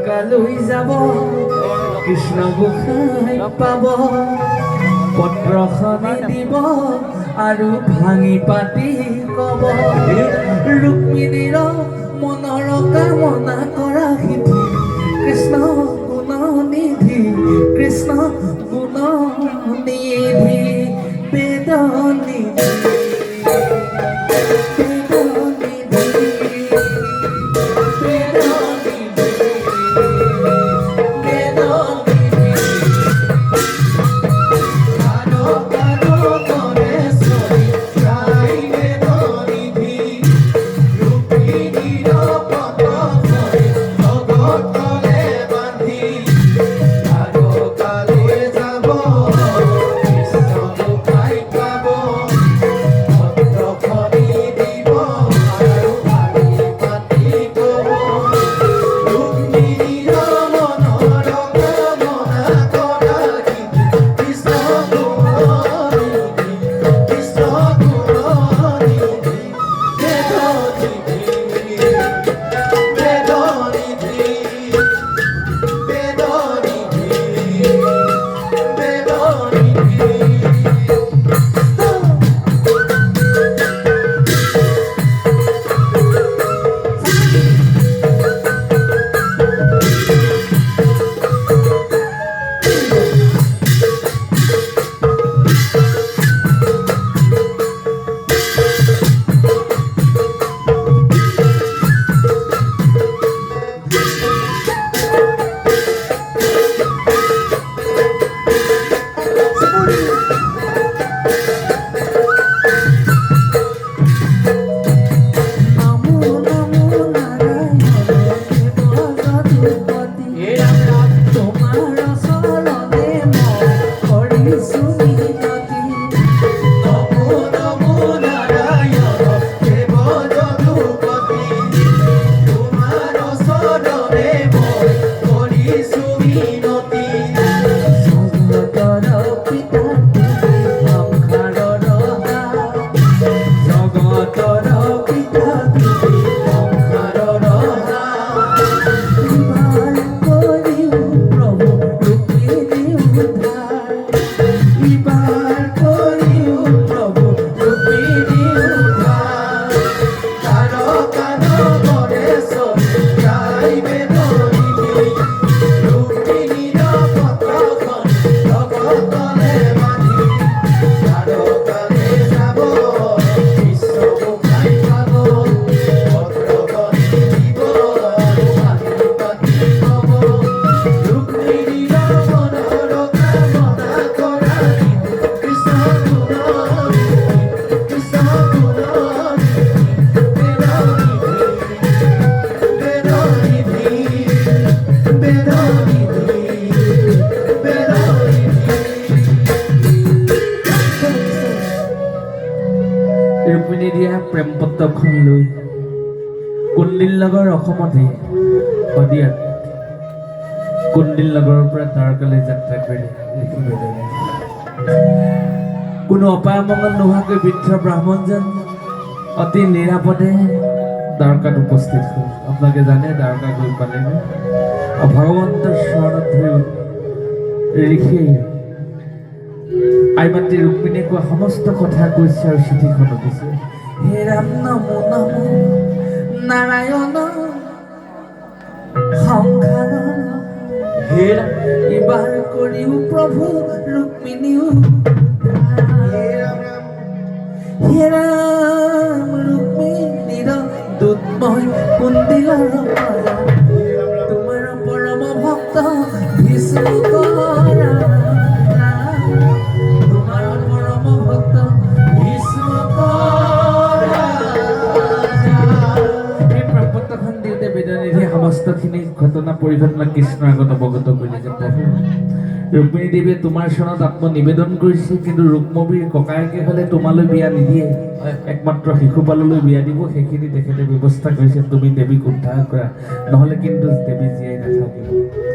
দ্বাৰকালৈ যাব কৃষ্ণ গোসাঁই পাব পত্ৰখনি দিব আৰু ভাঙি পাতি কব ৰুক্মিণীৰ মনৰ কামনা কৰা সিদ্ধি কৃষ্ণ গুণনিধি কৃষ্ণ গুণনিধি বেদনিধি ৰুক্মিণী দিয়া প্ৰেম পত্ৰখন লৈ কুণ্ডিল নগৰ অসমতে শদিয়াত কুণ্ডিল নগৰৰ পৰা দ্বাৰকালৈ যাত্ৰা কৰি কোনো অপায় মংগল নোহোৱাকৈ বৃদ্ধ ব্ৰাহ্মণজন অতি নিৰাপদে দ্বাৰকাত উপস্থিত হ'ল। আপোনালোকে জানে দ্বাৰকা গৈ পালেগৈ ভগৱন্তৰ চৰণত ধৰি ঋষিয়ে আই মাতৃ ৰুক্মিণীয়ে কোৱা সমস্ত কথা কৈছে আৰু চিঠিখনো দিছে। হে ৰাম নমো নমো নাৰায়ণ সংসাৰ হে ইবাৰ কৰিও প্ৰভু ৰুক্মিণীও হে ৰাম ৰুক্মিণীৰ দুধময় কুণ্ডিলৰ তোমাৰ পৰম ভক্ত ভীষ্মকৰ সমস্তখিনি ঘটনা পৰিঘটনা কৃষ্ণৰ আগত অৱগত কৰিলে যে প্ৰভু ৰুক্মিণী দেৱীয়ে তোমাৰ চৰণত আত্মনিবেদন কৰিছে, কিন্তু ৰুক্মবীৰ ককায়েকে হ'লে তোমালৈ বিয়া নিদিয়ে, একমাত্ৰ শিশুপাললৈ বিয়া দিব। সেইখিনি তেখেতে ব্যৱস্থা কৰিছে, তুমি দেৱীক উদ্ধাৰ কৰা, নহ'লে কিন্তু দেৱী জীয়াই নাথাকিব।